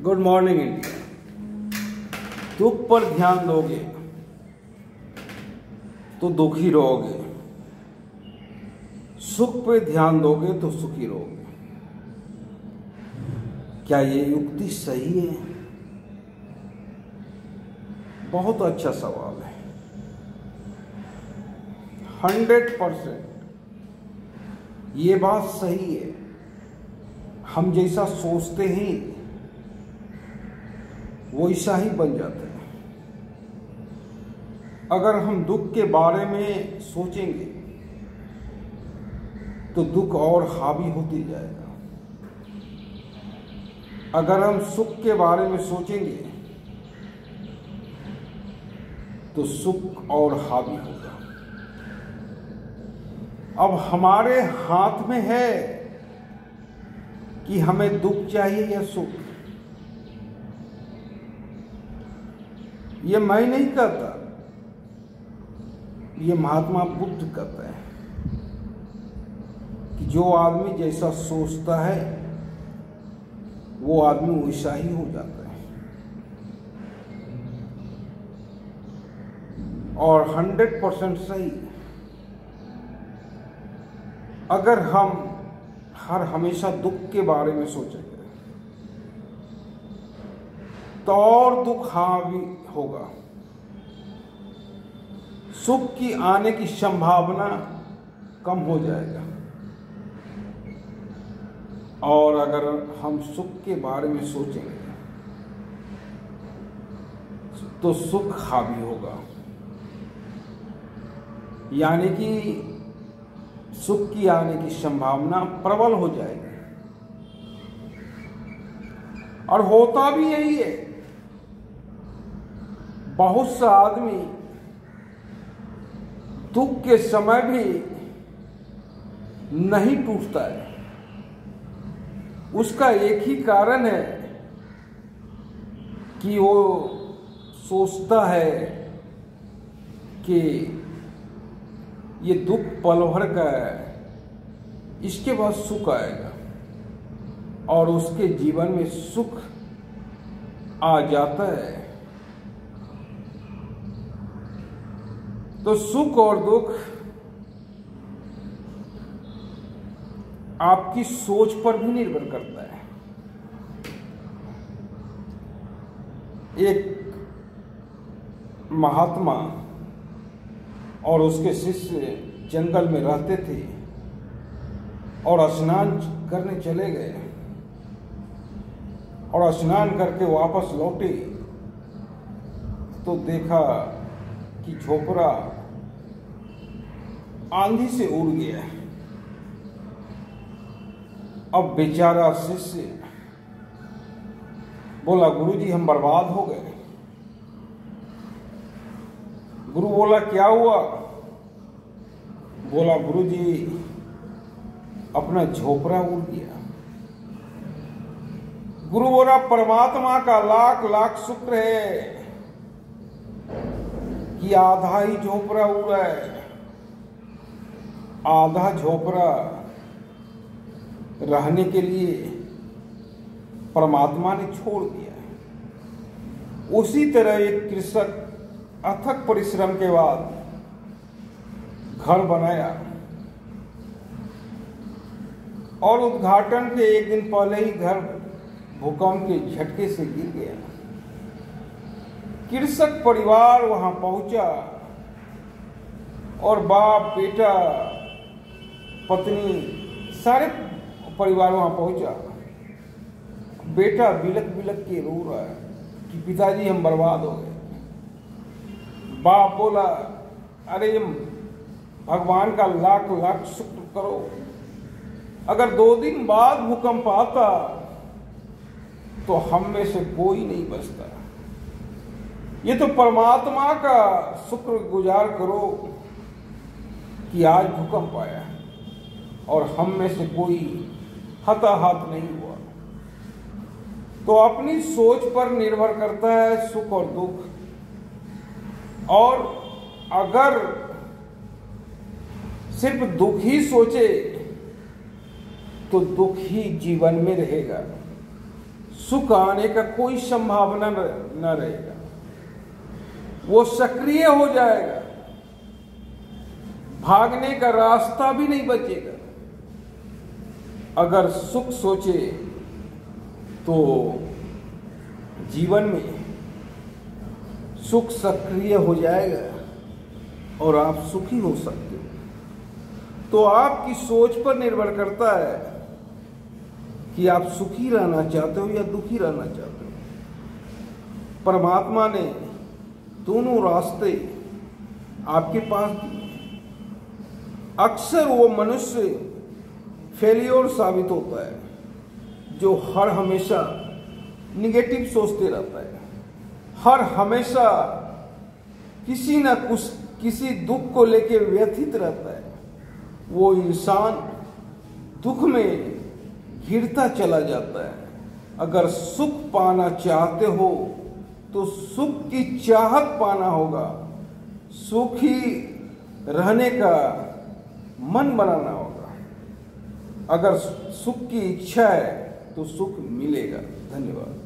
Good morning India. दुख पर ध्यान दोगे तो दुखी रहोगे, सुख पे ध्यान दोगे तो सुखी रहोगे। क्या ये युक्ति सही है? बहुत अच्छा सवाल है। 100% ये बात सही है। हम जैसा सोचते हैं वैसा ही बन जाता है। अगर हम दुख के बारे में सोचेंगे तो दुख और हावी होती जाएगा। अगर हम सुख के बारे में सोचेंगे तो सुख और हावी होगा। अब हमारे हाथ में है कि हमें दुख चाहिए या सुख। ये मैं नहीं कहता, ये महात्मा बुद्ध कहते हैं कि जो आदमी जैसा सोचता है वो आदमी वैसा ही हो जाता है। और 100% सही। अगर हम हमेशा दुख के बारे में सोचेंगे तो और दुख हावी होगा। सुख की आने की संभावना कम हो जाएगा। और अगर हम सुख के बारे में सोचेंगे तो सुख हावी होगा, यानी कि सुख की आने की संभावना प्रबल हो जाएगी। और होता भी यही है। बहुत सा आदमी दुख के समय भी नहीं टूटता है। उसका एक ही कारण है कि वो सोचता है कि ये दुख पल भर का है, इसके बाद सुख आएगा। और उसके जीवन में सुख आ जाता है। तो सुख और दुख आपकी सोच पर भी निर्भर करता है। एक महात्मा और उसके शिष्य जंगल में रहते थे और स्नान करने चले गए। और स्नान करके वापस लौटे तो देखा कि झोपड़ा आंधी से उड़ गया। अब बेचारा शिष्य बोला, गुरुजी हम बर्बाद हो गए। गुरु बोला, क्या हुआ? बोला, गुरुजी अपना झोपड़ा उड़ गया। गुरु बोला, परमात्मा का लाख लाख शुक्र है कि आधा ही झोपड़ा उड़ा है। आधा झोपड़ा रहने के लिए परमात्मा ने छोड़ दिया। उसी तरह एक कृषक अथक परिश्रम के बाद घर बनाया और उद्घाटन के एक दिन पहले ही घर भूकंप के झटके से गिर गया। कृषक परिवार वहां पहुंचा और बाप, बेटा, पत्नी, सारे परिवार वहां पहुंचा। बेटा बिलक बिलक के रो रहा है कि पिताजी हम बर्बाद हो गए। बाप बोला, अरे भगवान का लाख लाख शुक्र करो, अगर 2 दिन बाद भूकंप आता तो हम में से कोई नहीं बचता। ये तो परमात्मा का शुक्र गुजार करो कि आज भूकंप आया और हम में से कोई हताहत नहीं हुआ। तो अपनी सोच पर निर्भर करता है सुख और दुख। और अगर सिर्फ दुख ही सोचे तो दुख ही जीवन में रहेगा, सुख आने का कोई संभावना न रहेगा, वो सक्रिय हो जाएगा, भागने का रास्ता भी नहीं बचेगा। अगर सुख सोचे तो जीवन में सुख सक्रिय हो जाएगा और आप सुखी हो सकते हो। तो आपकी सोच पर निर्भर करता है कि आप सुखी रहना चाहते हो या दुखी रहना चाहते हो। परमात्मा ने दोनों रास्ते आपके पास दिए। अक्सर वो मनुष्य फेलियर साबित होता है जो हर हमेशा निगेटिव सोचते रहता है, हर हमेशा किसी न किसी दुख को लेकर व्यथित रहता है। वो इंसान दुख में घिरता चला जाता है। अगर सुख पाना चाहते हो तो सुख की चाहत पाना होगा, सुखी रहने का मन बनाना होगा। अगर सुख की इच्छा है तो सुख मिलेगा। धन्यवाद।